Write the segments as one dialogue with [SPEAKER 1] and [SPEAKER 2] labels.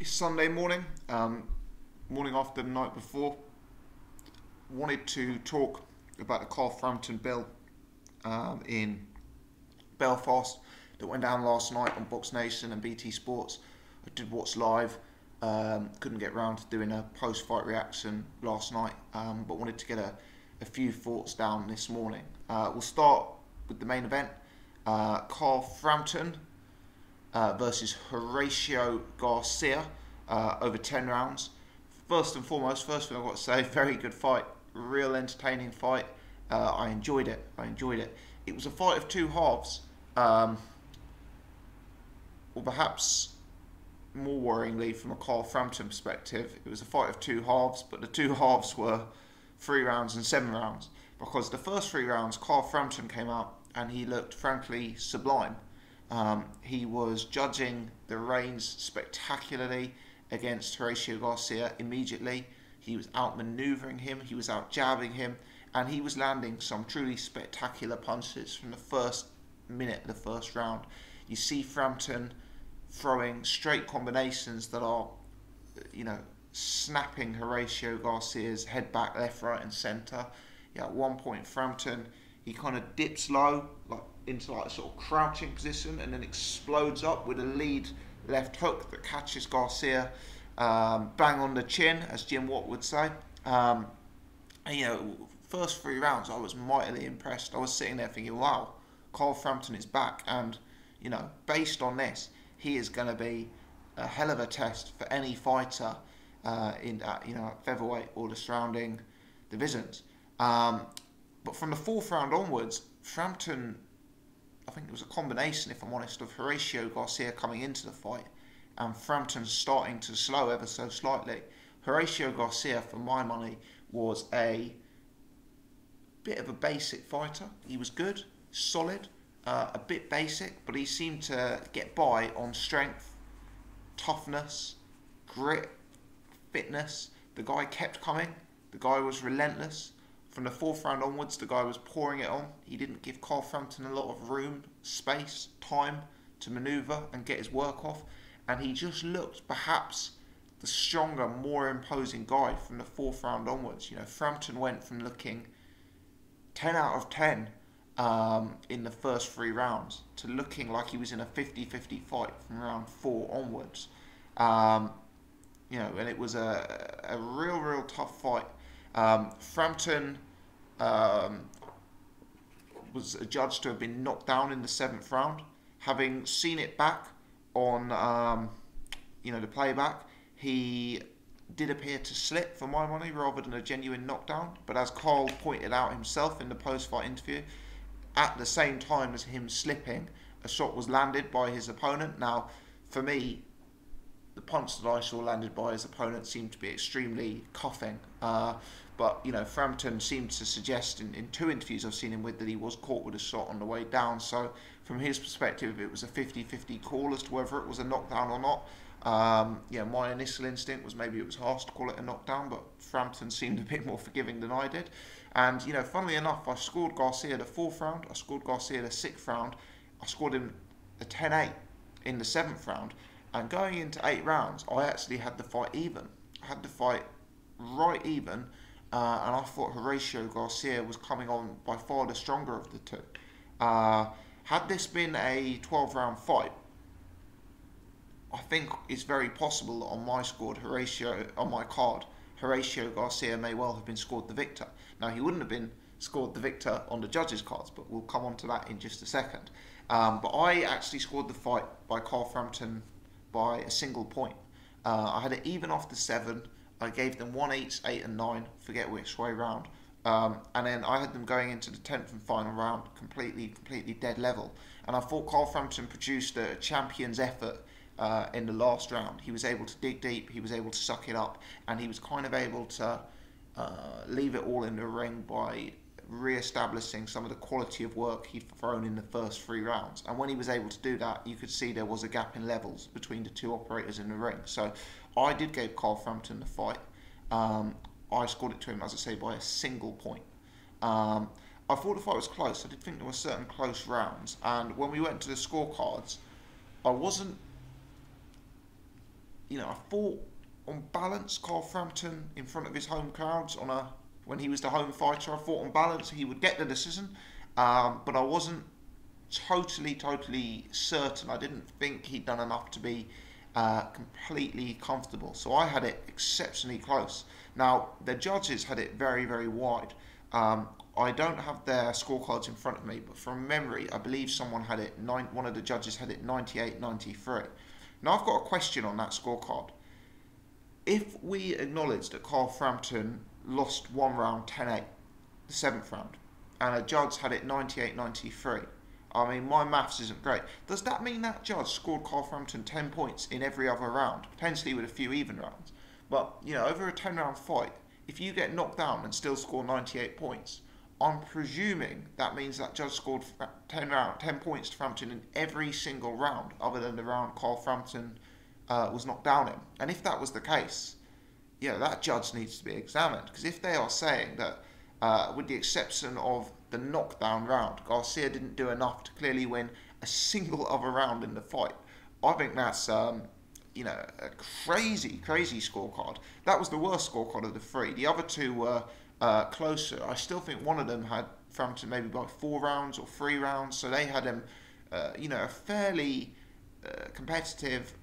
[SPEAKER 1] It's Sunday morning, morning after the night before. Wanted to talk about the Carl Frampton bill in Belfast that went down last night on Box Nation and BT Sports. I did watch live, couldn't get round to doing a post-fight reaction last night, but wanted to get a few thoughts down this morning. We'll start with the main event, Carl Frampton versus Horatio Garcia over 10 rounds. First and foremost, first thing I've got to say, very good fight, real entertaining fight. I enjoyed it. It was a fight of two halves, or perhaps more worryingly from a Carl Frampton perspective, it was a fight of two halves, but the two halves were 3 rounds and 7 rounds, because the first 3 rounds Carl Frampton came out and he looked frankly sublime. He was judging the reins spectacularly against Horatio Garcia immediately. He was outmaneuvering him, he was out jabbing him, and he was landing some truly spectacular punches from the first minute of the first round. You see Frampton throwing straight combinations that are, snapping Horatio Garcia's head back, left, right, and centre. At one point, Frampton, he kind of dips low, into a sort of crouching position, and then explodes up with a lead left hook that catches Garcia bang on the chin, as Jim Watt would say. First 3 rounds, I was mightily impressed. I was sitting there thinking, wow, Carl Frampton is back, and based on this, he is going to be a hell of a test for any fighter at featherweight or the surrounding divisions. But from the 4th round onwards, Frampton, I think it was a combination, if I'm honest, of Horatio Garcia coming into the fight and Frampton starting to slow ever so slightly. Horatio Garcia, for my money, was a bit of a basic fighter. He was good, solid, a bit basic, but he seemed to get by on strength, toughness, grit, fitness. The guy kept coming. The guy was relentless. From the 4th round onwards, the guy was pouring it on. He didn't give Carl Frampton a lot of room, space, time to manoeuvre and get his work off. And he just looked perhaps the stronger, more imposing guy from the 4th round onwards. Frampton went from looking 10 out of 10 in the first 3 rounds to looking like he was in a 50-50 fight from round 4 onwards. And it was a real tough fight. Frampton was adjudged to have been knocked down in the 7th round. Having seen it back on the playback, he did appear to slip, for my money, rather than a genuine knockdown. But as Carl pointed out himself in the post-fight interview, at the same time as him slipping, a shot was landed by his opponent. Now, for me, the punch that I saw landed by his opponent seemed to be extremely cuffing. But Frampton seemed to suggest in 2 interviews I've seen him with that he was caught with a shot on the way down. So from his perspective, it was a 50-50 call as to whether it was a knockdown or not. My initial instinct was maybe it was harsh to call it a knockdown, but Frampton seemed a bit more forgiving than I did. And funnily enough, I scored Garcia the 4th round, I scored Garcia the 6th round, I scored him a 10-8 in the 7th round. And going into 8 rounds, I actually had the fight even. I had the fight right even, and I thought Horatio Garcia was coming on by far the stronger of the two. Had this been a 12-round fight, I think it's very possible that on my card, Horatio Garcia may well have been scored the victor. Now, he wouldn't have been scored the victor on the judges' cards, but we'll come on to that in just a second. But I actually scored the fight by Carl Frampton by a single point. I had it even off the 7. I gave them 1 each, 8 and 9, forget which way round. And then I had them going into the 10th and final round completely dead level. And I thought Carl Frampton produced a champion's effort in the last round. He was able to dig deep, he was able to suck it up, and he was kind of able to leave it all in the ring by re-establishing some of the quality of work he'd thrown in the first 3 rounds. And when he was able to do that, you could see there was a gap in levels between the 2 operators in the ring. So I did give Carl Frampton the fight. I scored it to him, as I say, by a single point. I thought the fight was close. I did think there were certain close rounds. And when we went to the scorecards, I wasn't I thought on balance, Carl Frampton in front of his home crowds when he was the home fighter, I thought on balance he would get the decision, but I wasn't totally certain. I didn't think he'd done enough to be completely comfortable. So I had it exceptionally close. Now, the judges had it very wide. I don't have their scorecards in front of me, but from memory, I believe someone had it, one of the judges had it 98-93. Now, I've got a question on that scorecard. If we acknowledge that Carl Frampton lost one round 10-8, the 7th round, and a judge had it 98-93, I mean, my maths isn't great. Does that mean that judge scored Carl Frampton 10 points in every other round, potentially with a few even rounds? But, over a 10-round fight, if you get knocked down and still score 98 points, I'm presuming that means that judge scored 10 points to Frampton in every single round, other than the round Carl Frampton was knocked down in. And if that was the case, that judge needs to be examined. Because if they are saying that, with the exception of the knockdown round, Garcia didn't do enough to clearly win a single other round in the fight, I think that's a crazy scorecard. That was the worst scorecard of the three. The other two were closer. I still think one of them had Frampton maybe by 4 rounds or 3 rounds, so they had him, a fairly competitive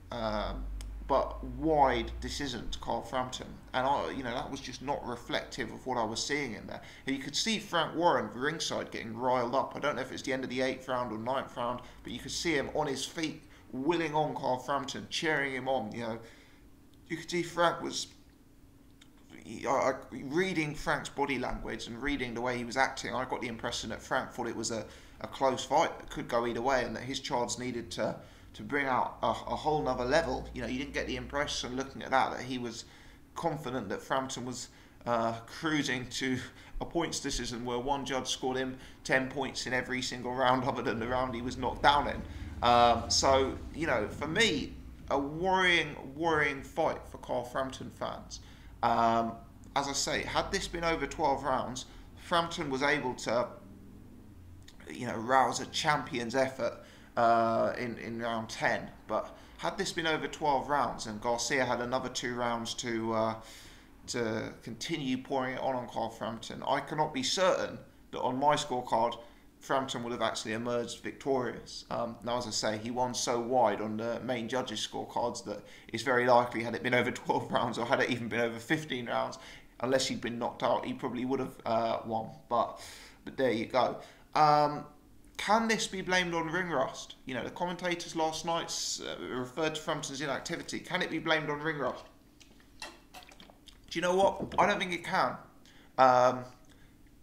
[SPEAKER 1] but wide decision to Carl Frampton, and that was just not reflective of what I was seeing in there. And you could see Frank Warren ringside getting riled up. I don't know if it's the end of the 8th round or 9th round, but you could see him on his feet, willing on Carl Frampton, cheering him on. You could see Frank was reading Frank's body language and reading the way he was acting. I got the impression that Frank thought it was a close fight that could go either way, and that his charge needed to bring out a whole nother level. You didn't get the impression looking at that he was confident that Frampton was cruising to a points decision where one judge scored him 10 points in every single round other than the round he was knocked down in. So, for me, a worrying fight for Carl Frampton fans. As I say, had this been over 12 rounds, Frampton was able to, rouse a champion's effort in round 10. But had this been over 12 rounds and Garcia had another 2 rounds to continue pouring it on Carl Frampton, I cannot be certain that on my scorecard Frampton would have actually emerged victorious. Now, as I say, he won so wide on the main judges' scorecards that it's very likely, had it been over 12 rounds or had it even been over 15 rounds, unless he'd been knocked out, he probably would have won. But there you go. Can this be blamed on ring rust? The commentators last night referred to Frampton's inactivity. Can it be blamed on ring rust? Do you know what? I don't think it can.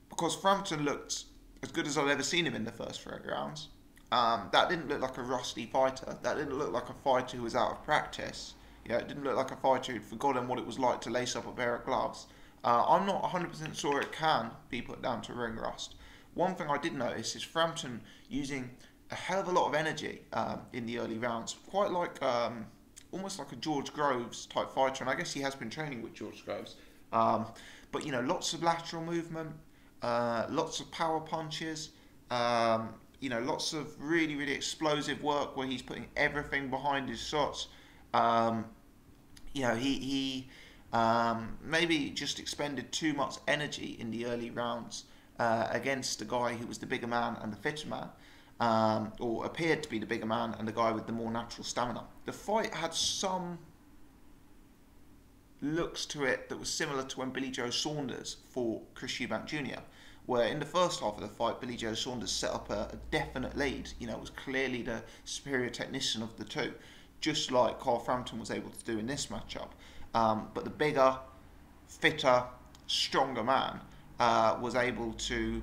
[SPEAKER 1] Because Frampton looked as good as I've ever seen him in the first 3 rounds. That didn't look like a rusty fighter. That didn't look like a fighter who was out of practice. It didn't look like a fighter who'd forgotten what it was like to lace up a pair of gloves. I'm not 100% sure it can be put down to ring rust. One thing I did notice is Frampton using a hell of a lot of energy in the early rounds, quite like almost like a George Groves type fighter, and I guess he has been training with George Groves. But lots of lateral movement, lots of power punches, lots of really explosive work where he's putting everything behind his shots. He maybe just expended too much energy in the early rounds against the guy who was the bigger man and the fitter man, or appeared to be the bigger man and the guy with the more natural stamina. The fight had some looks to it that was similar to when Billy Joe Saunders fought Chris Eubank Jr., where in the first half of the fight, Billy Joe Saunders set up a definite lead. Was clearly the superior technician of the two, just like Carl Frampton was able to do in this matchup. But the bigger, fitter, stronger man was able to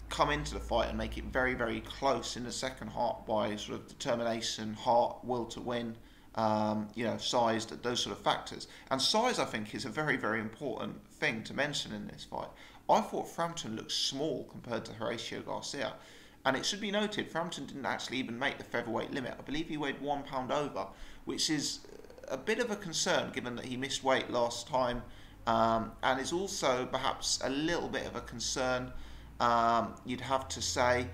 [SPEAKER 1] come into the fight and make it very close in the second half by sort of determination, heart, will to win, size, those sort of factors. And size, I think, is a very important thing to mention in this fight. I thought Frampton looked small compared to Horacio Garcia. And it should be noted, Frampton didn't actually even make the featherweight limit. I believe he weighed 1 pound over, which is a bit of a concern given that he missed weight last time, and is also perhaps a little bit of a concern, you'd have to say,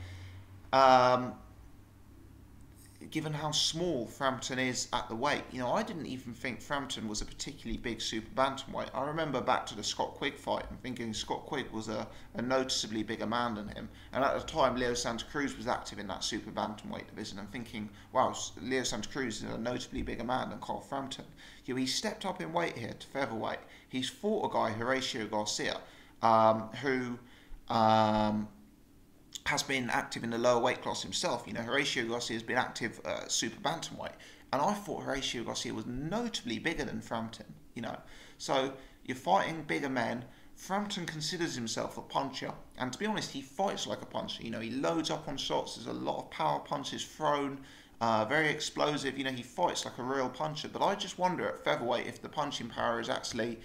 [SPEAKER 1] given how small Frampton is at the weight. You know, I didn't even think Frampton was a particularly big super bantamweight. I remember back to the Scott Quigg fight and thinking Scott Quigg was a noticeably bigger man than him. And at the time, Leo Santa Cruz was active in that super bantamweight division, and thinking, wow, Leo Santa Cruz is a notably bigger man than Carl Frampton. You know, he stepped up in weight here to featherweight. He's fought a guy, Horatio Garcia, who has been active in the lower weight class himself. You know, Horatio Garcia has been active super bantamweight, and I thought Horatio Garcia was notably bigger than Frampton. You know, so you're fighting bigger men. Frampton considers himself a puncher, and to be honest, he fights like a puncher. You know, he loads up on shots. There's a lot of power punches thrown, very explosive. You know, he fights like a real puncher. But I just wonder at featherweight if the punching power is actually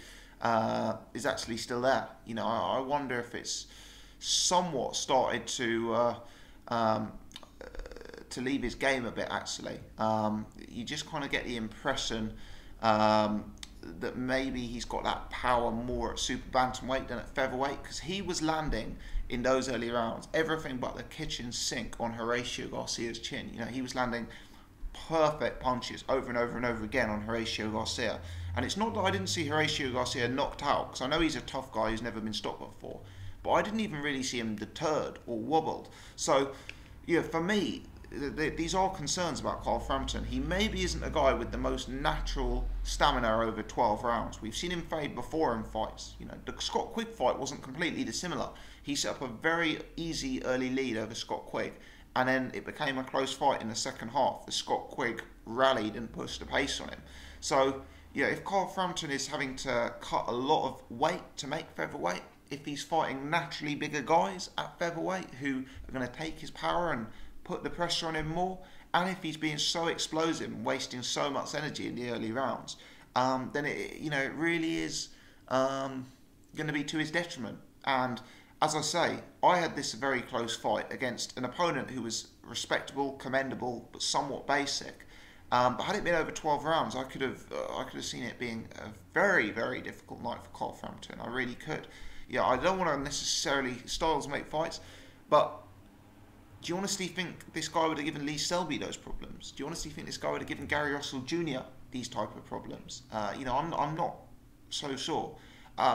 [SPEAKER 1] still there. You know, I wonder if it's somewhat started to leave his game a bit, actually. You just kind of get the impression that maybe he's got that power more at super bantamweight than at featherweight, because he was landing in those early rounds everything but the kitchen sink on Horatio Garcia's chin. You know, he was landing perfect punches over and over and over again on Horatio Garcia. And it's not that I didn't see Horatio Garcia knocked out, because I know he's a tough guy who's never been stopped before, but I didn't even really see him deterred or wobbled. So, yeah, for me, these are concerns about Carl Frampton. He maybe isn't a guy with the most natural stamina over 12 rounds. We've seen him fade before in fights. You know, the Scott Quigg fight wasn't completely dissimilar. He set up a very easy early lead over Scott Quigg, and then it became a close fight in the second half. The Scott Quigg rallied and pushed the pace on him. So, yeah, if Carl Frampton is having to cut a lot of weight to make featherweight, if he's fighting naturally bigger guys at featherweight who are going to take his power and put the pressure on him more, and if he's being so explosive and wasting so much energy in the early rounds, then it really is going to be to his detriment. And as I say, I had this very close fight against an opponent who was respectable, commendable, but somewhat basic. But had it been over 12 rounds, I could have seen it being a very, very difficult night for Carl Frampton. I really could. Yeah, I don't want to necessarily styles make fights, but do you honestly think this guy would have given Lee Selby those problems? Do you honestly think this guy would have given Gary Russell Jr. these type of problems? I'm not so sure.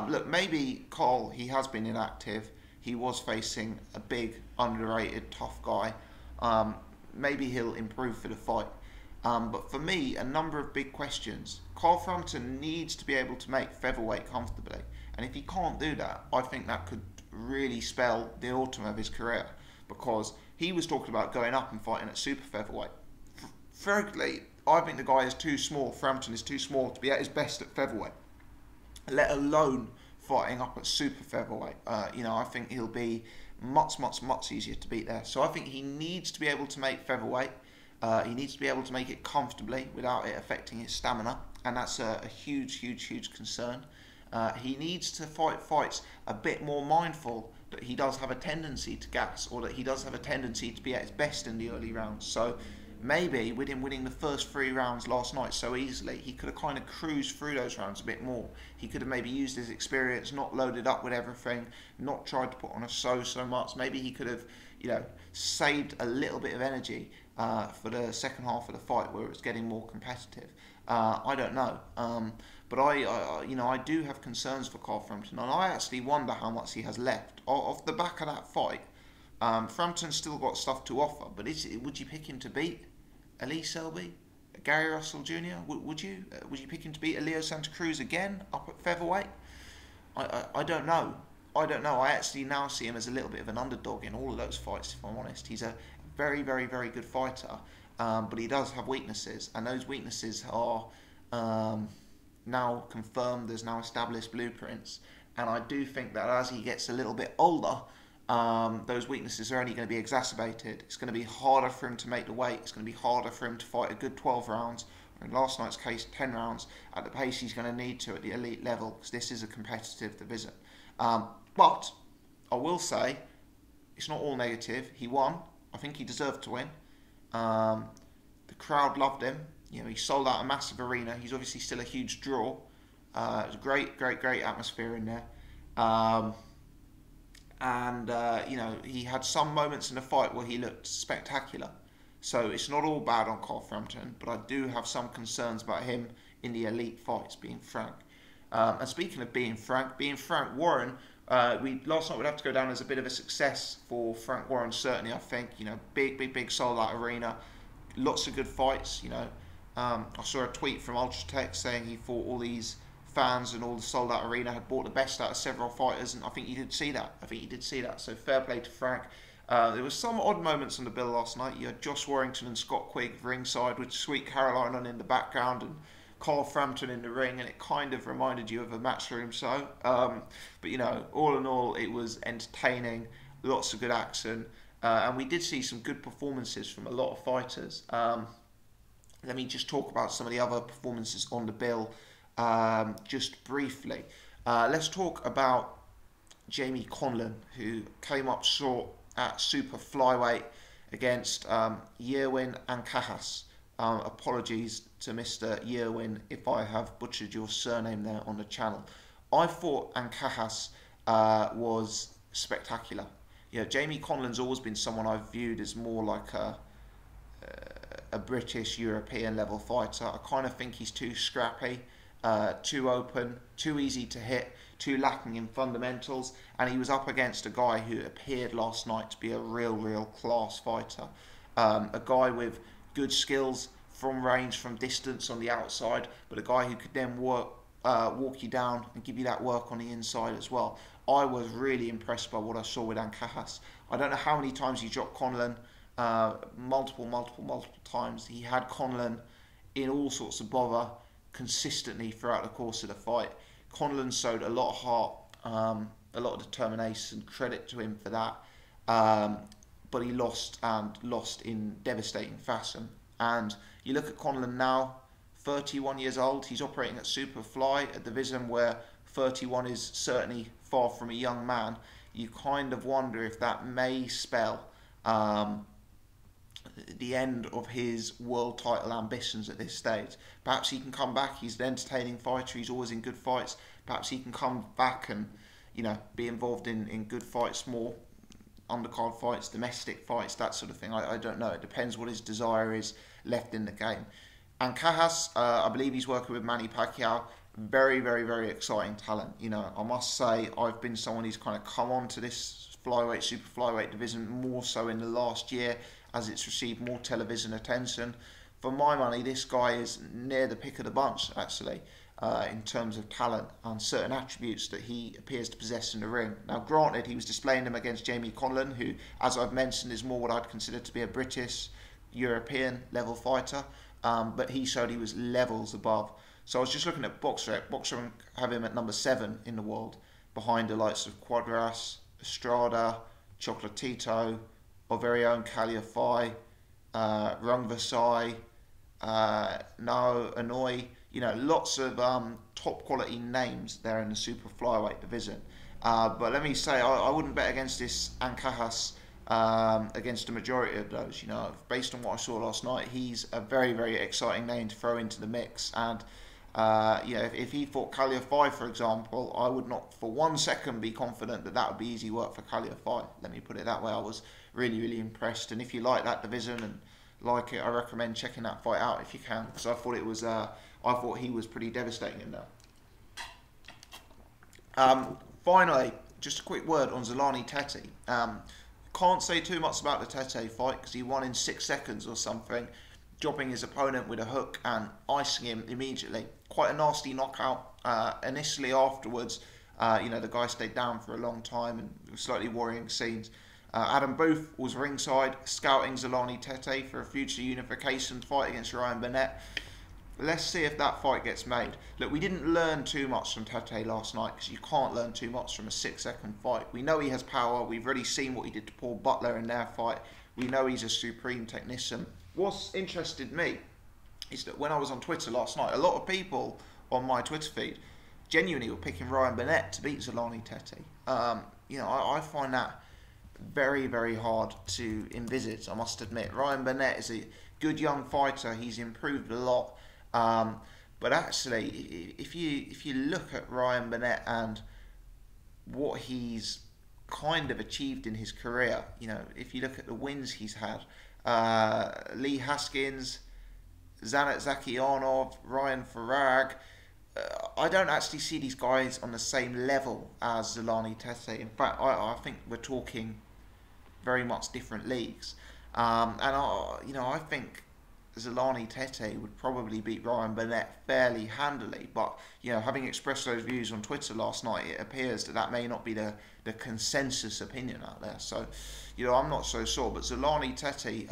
[SPEAKER 1] Look, maybe Carl, he has been inactive. He was facing a big, underrated, tough guy. Maybe he'll improve for the fight. But for me, a number of big questions. Carl Frampton needs to be able to make featherweight comfortably. And if he can't do that, I think that could really spell the autumn of his career. Because he was talking about going up and fighting at super featherweight. Frankly, I think the guy is too small. Frampton is too small to be at his best at featherweight, let alone fighting up at super featherweight. I think he'll be much easier to beat there. So I think he needs to be able to make featherweight. He needs to be able to make it comfortably without it affecting his stamina, and that's a huge concern. He needs to fight fights a bit more mindful that he does have a tendency to gas, or that he does have a tendency to be at his best in the early rounds. So maybe with him winning the first 3 rounds last night so easily, he could have kind of cruised through those rounds a bit more. He could have maybe used his experience, not loaded up with everything, not tried to put on a so much. Maybe he could have, saved a little bit of energy for the second half of the fight where it's getting more competitive. I don't know. But I do have concerns for Carl Frampton, and I actually wonder how much he has left. Off the back of that fight, Frampton's still got stuff to offer, but would you pick him to beat Lee Selby, Gary Russell Jr.? Would you pick him to beat Leo Santa Cruz again up at featherweight? I don't know. I actually now see him as a little bit of an underdog in all of those fights, if I'm honest. He's a very good fighter, but he does have weaknesses, and those weaknesses are now confirmed. There's now established blueprints, and I do think that as he gets a little bit older, those weaknesses are only going to be exacerbated. It's going to be harder for him to make the weight. It's going to be harder for him to fight a good 12 rounds, or in last night's case 10 rounds, at the pace he's going to need to at the elite level, because this is a competitive division. But I will say, it's not all negative. He won. I think he deserved to win. The crowd loved him. He sold out a massive arena. He's obviously still a huge draw. It was a great atmosphere in there. He had some moments in the fight where he looked spectacular. So it's not all bad on Carl Frampton, but I do have some concerns about him in the elite fights, being frank. And speaking of being Frank Warren, last night would have to go down as a bit of a success for Frank Warren, certainly. I think, big sold out arena, lots of good fights. I saw a tweet from Ultratech saying he thought all these fans and all the sold out arena had bought the best out of several fighters, and I think you did see that. So fair play to Frank. There was some odd moments on the bill last night. You had Josh Warrington and Scott Quigg ringside with Sweet Caroline on in the background and Carl Frampton in the ring, and it kind of reminded you of a Matchroom show. But all in all, it was entertaining, lots of good action, and we did see some good performances from a lot of fighters. Let me just talk about some of the other performances on the bill just briefly. Let's talk about Jamie Conlan, who came up short at super flyweight against Conlan Ancajas. Apologies to Mr. Yerwin if I have butchered your surname there on the channel. I thought Ancajas was spectacular. Jamie Conlan's always been someone I've viewed as more like a British European level fighter. I kind of think he's too scrappy, too open, too easy to hit, too lacking in fundamentals, and he was up against a guy who appeared last night to be a real class fighter, a guy with good skills from range, from distance on the outside, but a guy who could then walk you down and give you that work on the inside as well. I was really impressed by what I saw with Ancajas. I don't know how many times he dropped Conlan, multiple times. He had Conlan in all sorts of bother consistently throughout the course of the fight. Conlan showed a lot of heart, a lot of determination, credit to him for that. But he lost in devastating fashion. And you look at Conlan now, 31 years old, he's operating at Superfly, a division where 31 is certainly far from a young man. You kind of wonder if that may spell the end of his world title ambitions at this stage. Perhaps he can come back, he's an entertaining fighter, he's always in good fights. Perhaps he can come back and be involved in good fights more. Undercard fights, domestic fights, that sort of thing. I don't know. It depends what his desire is left in the game. Ancajas, I believe he's working with Manny Pacquiao. Very exciting talent. I must say I've been someone who's kind of come on to this flyweight, super flyweight division more so in the last year as it's received more television attention. For my money, this guy is near the pick of the bunch, actually. In terms of talent and certain attributes that he appears to possess in the ring. Now, granted, he was displaying them against Jamie Conlan, who, as I've mentioned, is more what I'd consider to be a British, European level fighter, but he showed he was levels above. So I was just looking at Boxer. Boxer have him at number 7 in the world, behind the likes of Quadras, Estrada, Chocolatito, our very own Caliafai, Rung Vasai, Nao Anoi. Lots of top quality names there in the super flyweight division. But let me say, I wouldn't bet against this Ancajas against the majority of those. Based on what I saw last night, he's a very exciting name to throw into the mix. And if he fought Caliafai, for example, I would not for 1 second be confident that would be easy work for Caliafai. Let me put it that way. I was really impressed. And if you like that division and like it, I recommend checking that fight out if you can, because I thought it was. I thought he was pretty devastating in there. Finally, just a quick word on Zolani Tete. Can't say too much about the Tete fight because he won in 6 seconds or something, dropping his opponent with a hook and icing him immediately. Quite a nasty knockout. Initially, afterwards, the guy stayed down for a long time and slightly worrying scenes. Adam Booth was ringside, scouting Zolani Tete for a future unification fight against Ryan Burnett. Let's see if that fight gets made. Look, we didn't learn too much from Tete last night because you can't learn too much from a 6-second fight. We know he has power. We've already seen what he did to Paul Butler in their fight. We know he's a supreme technician. What's interested me is that when I was on Twitter last night, a lot of people on my Twitter feed genuinely were picking Ryan Burnett to beat Zolani Tete. I find that very hard to envisage, I must admit. Ryan Burnett is a good young fighter. He's improved a lot. But actually, if you look at Ryan Burnett and what he's kind of achieved in his career, if you look at the wins he's had, Lee Haskins, Zanat Zakyanov, Ryan Farag. I don't actually see these guys on the same level as Zolani Tete. In fact, I think we're talking very much different leagues. I think Zolani Tete would probably beat Ryan Burnett fairly handily. But having expressed those views on Twitter last night, it appears that may not be the consensus opinion out there. So, I'm not so sure. But Zolani Tete,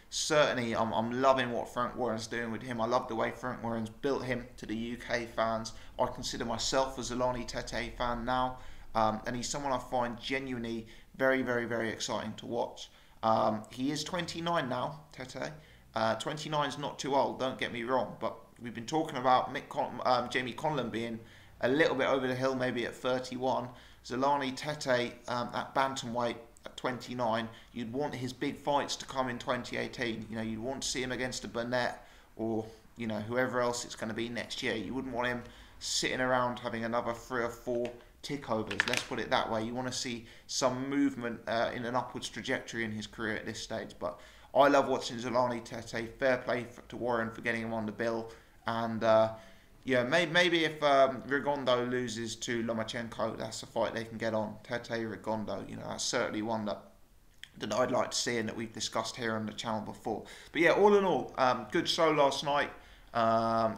[SPEAKER 1] certainly, I'm loving what Frank Warren's doing with him. I love the way Frank Warren's built him to the UK fans. I consider myself a Zolani Tete fan now, and he's someone I find genuinely very, very, very exciting to watch. He is 29 now, Tete. 29 is not too old, don't get me wrong, but we've been talking about Jamie Conlan being a little bit over the hill, maybe at 31. Zolani Tete at bantamweight at 29. You'd want his big fights to come in 2018. You'd want to see him against a Burnett or whoever else it's going to be next year. You wouldn't want him sitting around having another 3 or 4 tickovers. Let's put it that way. You want to see some movement in an upwards trajectory in his career at this stage. But I love watching Zolani Tete. Fair play to Warren for getting him on the bill. And maybe if Rigondeaux loses to Lomachenko, that's a fight they can get on. Tete Rigondeaux, that's certainly one that I'd like to see and that we've discussed here on the channel before. But yeah, all in all, good show last night.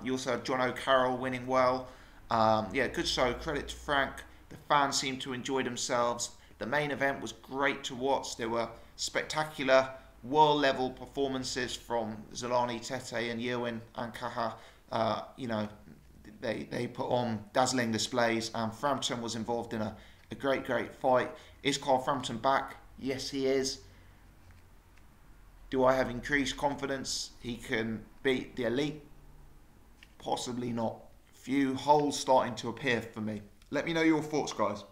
[SPEAKER 1] You also had John O'Carroll winning well. Good show. Credit to Frank. The fans seemed to enjoy themselves. The main event was great to watch. There were spectacular world-level performances from Zolani Tete and Yerwin Ancajas. They put on dazzling displays, and Frampton was involved in a great fight. Is Carl Frampton back? Yes, he is. Do I have increased confidence he can beat the elite? Possibly not. Few holes starting to appear for me. Let me know your thoughts, guys.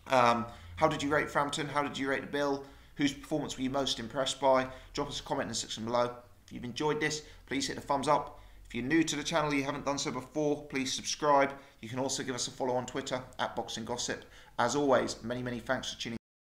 [SPEAKER 1] How did you rate Frampton? How did you rate the bill? Whose performance were you most impressed by? Drop us a comment in the section below. If you've enjoyed this, please hit the thumbs up. If you're new to the channel, you haven't done so before, please subscribe. You can also give us a follow on Twitter @BoxingGossip. As always, many thanks for tuning in.